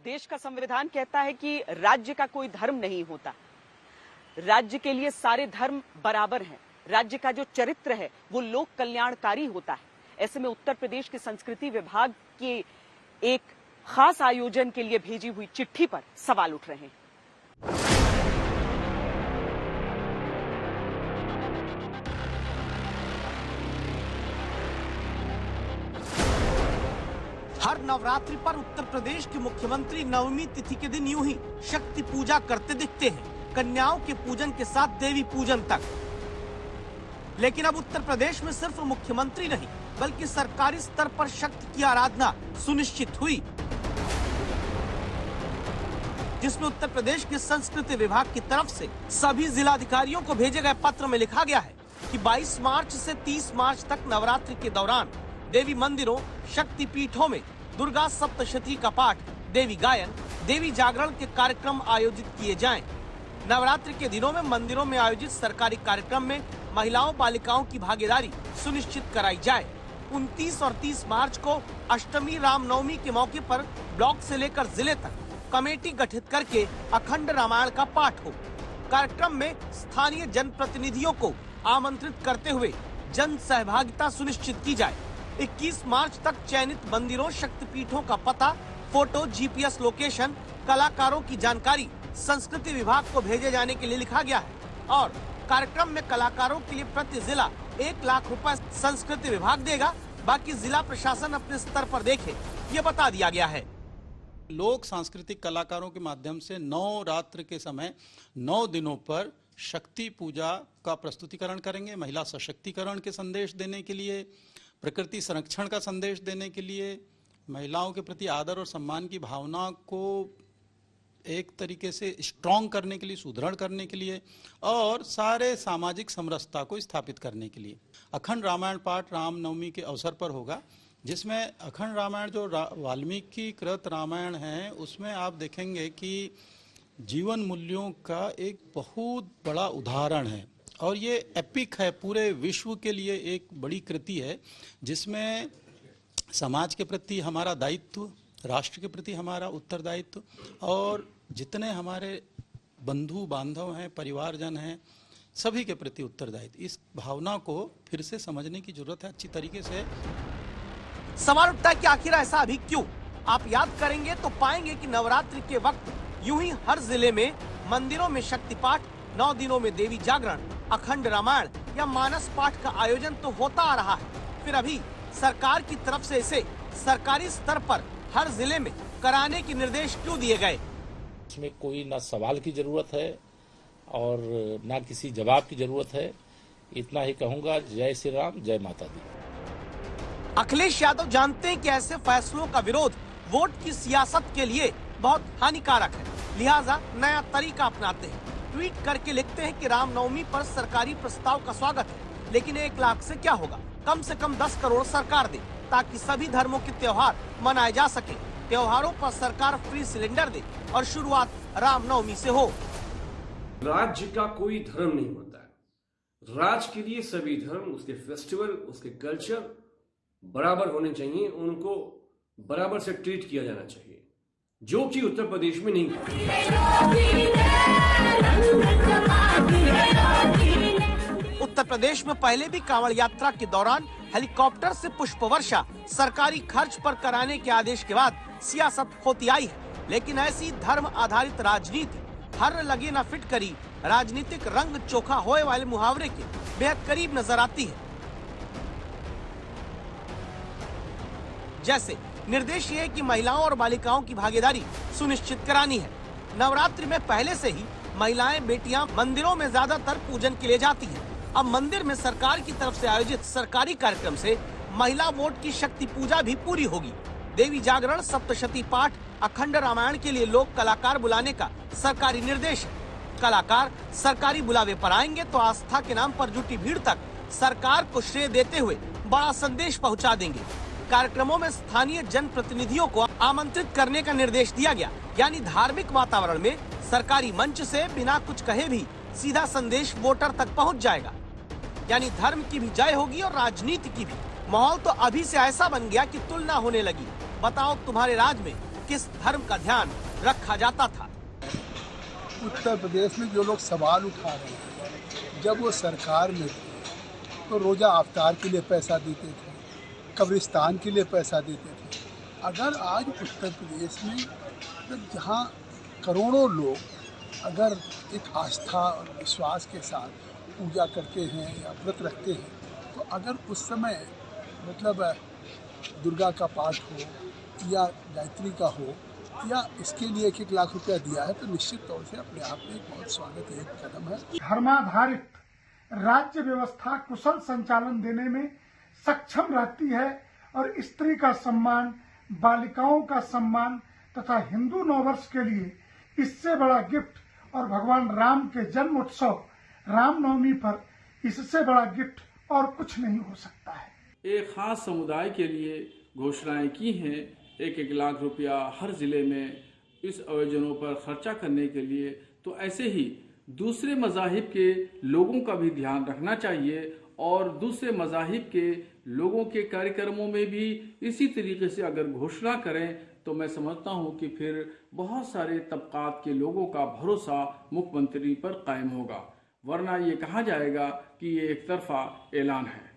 देश का संविधान कहता है कि राज्य का कोई धर्म नहीं होता। राज्य के लिए सारे धर्म बराबर हैं। राज्य का जो चरित्र है वो लोक कल्याणकारी होता है। ऐसे में उत्तर प्रदेश के संस्कृति विभाग के एक खास आयोजन के लिए भेजी हुई चिट्ठी पर सवाल उठ रहे हैं। हर नवरात्रि पर उत्तर प्रदेश के मुख्यमंत्री नवमी तिथि के दिन यूं ही शक्ति पूजा करते दिखते हैं, कन्याओं के पूजन के साथ देवी पूजन तक। लेकिन अब उत्तर प्रदेश में सिर्फ मुख्यमंत्री नहीं बल्कि सरकारी स्तर पर शक्ति की आराधना सुनिश्चित हुई, जिसमें उत्तर प्रदेश के संस्कृति विभाग की तरफ से सभी जिलाधिकारियों को भेजे गए पत्र में लिखा गया है कि 22 मार्च से 30 मार्च तक नवरात्रि के दौरान देवी मंदिरों, शक्ति पीठों में दुर्गा सप्तशती का पाठ, देवी गायन, देवी जागरण के कार्यक्रम आयोजित किए जाएं। नवरात्रि के दिनों में मंदिरों में आयोजित सरकारी कार्यक्रम में महिलाओं बालिकाओं की भागीदारी सुनिश्चित कराई जाए। 29 और 30 मार्च को अष्टमी रामनवमी के मौके पर ब्लॉक से लेकर जिले तक कमेटी गठित करके अखंड रामायण का पाठ हो। कार्यक्रम में स्थानीय जनप्रतिनिधियों को आमंत्रित करते हुए जन सहभागिता सुनिश्चित की जाए। 21 मार्च तक चयनित मंदिरों, शक्तिपीठों का पता, फोटो, जीपीएस लोकेशन, कलाकारों की जानकारी संस्कृति विभाग को भेजे जाने के लिए लिखा गया है और कार्यक्रम में कलाकारों के लिए प्रति जिला 1 लाख रुपए संस्कृति विभाग देगा। बाकी जिला प्रशासन अपने स्तर पर देखे, ये बता दिया गया है। लोक सांस्कृतिक कलाकारों के माध्यम से नवरात्र के समय 9 दिनों पर शक्ति पूजा का प्रस्तुतिकरण करेंगे। महिला सशक्तिकरण के संदेश देने के लिए, प्रकृति संरक्षण का संदेश देने के लिए, महिलाओं के प्रति आदर और सम्मान की भावना को एक तरीके से स्ट्रॉन्ग करने के लिए, सुदृढ़ करने के लिए और सारे सामाजिक समरसता को स्थापित करने के लिए अखंड रामायण पाठ रामनवमी के अवसर पर होगा, जिसमें अखंड रामायण जो वाल्मीकि कृत रामायण है उसमें आप देखेंगे कि जीवन मूल्यों का एक बहुत बड़ा उदाहरण है और ये एपिक है, पूरे विश्व के लिए एक बड़ी कृति है जिसमें समाज के प्रति हमारा दायित्व, राष्ट्र के प्रति हमारा उत्तरदायित्व और जितने हमारे बंधु बांधव हैं, परिवारजन हैं, सभी के प्रति उत्तरदायित्व, इस भावना को फिर से समझने की जरूरत है अच्छी तरीके से। सवाल उठता है कि आखिर ऐसा अभी क्यों? आप याद करेंगे तो पाएंगे कि नवरात्रि के वक्त यूं ही हर जिले में मंदिरों में शक्ति पाठ, 9 दिनों में देवी जागरण, अखंड रामायण या मानस पाठ का आयोजन तो होता आ रहा है। फिर अभी सरकार की तरफ से इसे सरकारी स्तर पर हर जिले में कराने के निर्देश क्यों दिए गए? इसमें कोई ना सवाल की जरूरत है और ना किसी जवाब की जरूरत है। इतना ही कहूंगा, जय श्री राम, जय माता दी। अखिलेश यादव जानते हैं कि ऐसे फैसलों का विरोध वोट की सियासत के लिए बहुत हानिकारक है, लिहाजा नया तरीका अपनाते हैं। ट्वीट करके लिखते हैं कि रामनवमी पर सरकारी प्रस्ताव का स्वागत है, लेकिन 1 लाख से क्या होगा, कम से कम 10 करोड़ सरकार दे ताकि सभी धर्मों के त्योहार मनाए जा सके। त्योहारों पर सरकार फ्री सिलेंडर दे और शुरुआत रामनवमी से हो। राज्य का कोई धर्म नहीं होता है। राज्य के लिए सभी धर्म, उसके फेस्टिवल, उसके कल्चर बराबर होने चाहिए, उनको बराबर से ट्रीट किया जाना चाहिए, जो कि उत्तर प्रदेश में नहीं है। उत्तर प्रदेश में पहले भी कांवड़ यात्रा के दौरान हेलीकॉप्टर से पुष्प वर्षा सरकारी खर्च पर कराने के आदेश के बाद सियासत होती आई है, लेकिन ऐसी धर्म आधारित राजनीति हर लगे न फिट करी राजनीतिक रंग चोखा होए वाले मुहावरे के बेहद करीब नजर आती है। जैसे निर्देश ये है कि महिलाओं और बालिकाओं की भागीदारी सुनिश्चित करानी है। नवरात्रि में पहले से ही महिलाएं, बेटियां मंदिरों में ज्यादातर पूजन के लिए जाती हैं। अब मंदिर में सरकार की तरफ से आयोजित सरकारी कार्यक्रम से महिला वोट की शक्ति पूजा भी पूरी होगी। देवी जागरण, सप्तशती पाठ, अखंड रामायण के लिए लोक कलाकार बुलाने का सरकारी निर्देश है। कलाकार सरकारी बुलावे पर आएंगे तो आस्था के नाम पर जुटी भीड़ तक सरकार को श्रेय देते हुए बड़ा संदेश पहुंचा देंगे। कार्यक्रमों में स्थानीय जनप्रतिनिधियों को आमंत्रित करने का निर्देश दिया गया, यानी धार्मिक वातावरण में सरकारी मंच से बिना कुछ कहे भी सीधा संदेश वोटर तक पहुंच जाएगा। यानी धर्म की भी जय होगी और राजनीति की भी। माहौल तो अभी से ऐसा बन गया कि तुलना होने लगी। बताओ तुम्हारे राज्य में किस धर्म का ध्यान रखा जाता था। उत्तर प्रदेश में जो लोग सवाल उठा रहे हैं, जब वो सरकार में थे तो रोजा अफ्तार के लिए पैसा देते थे, कब्रिस्तान के लिए पैसा देते थे। अगर आज उत्तर प्रदेश में जहाँ करोड़ों लोग अगर एक आस्था और विश्वास के साथ पूजा करते हैं या व्रत रखते हैं, तो अगर उस समय मतलब दुर्गा का पाठ हो या गायत्री का हो या इसके लिए 1-1 लाख रुपया दिया है, तो निश्चित तौर से अपने आप में एक बहुत स्वागत एक कदम है। धर्माधारित राज्य व्यवस्था कुशल संचालन देने में सक्षम रहती है और स्त्री का सम्मान, बालिकाओं का सम्मान तथा हिंदू नववर्ष के लिए इससे बड़ा गिफ्ट और भगवान राम के जन्म उत्सव रामनवमी पर इससे बड़ा गिफ्ट और कुछ नहीं हो सकता है। एक खास समुदाय के लिए घोषणाएं की हैं, 1-1 लाख रुपया हर जिले में इस आयोजनों पर खर्चा करने के लिए। तो ऐसे ही दूसरे मज़ाहिब के लोगों का भी ध्यान रखना चाहिए और दूसरे मज़ाहिब के लोगों के कार्यक्रमों में भी इसी तरीके से अगर घोषणा करें तो मैं समझता हूं कि फिर बहुत सारे तबकात के लोगों का भरोसा मुख्यमंत्री पर कायम होगा, वरना ये कहा जाएगा कि ये एक तरफा ऐलान है।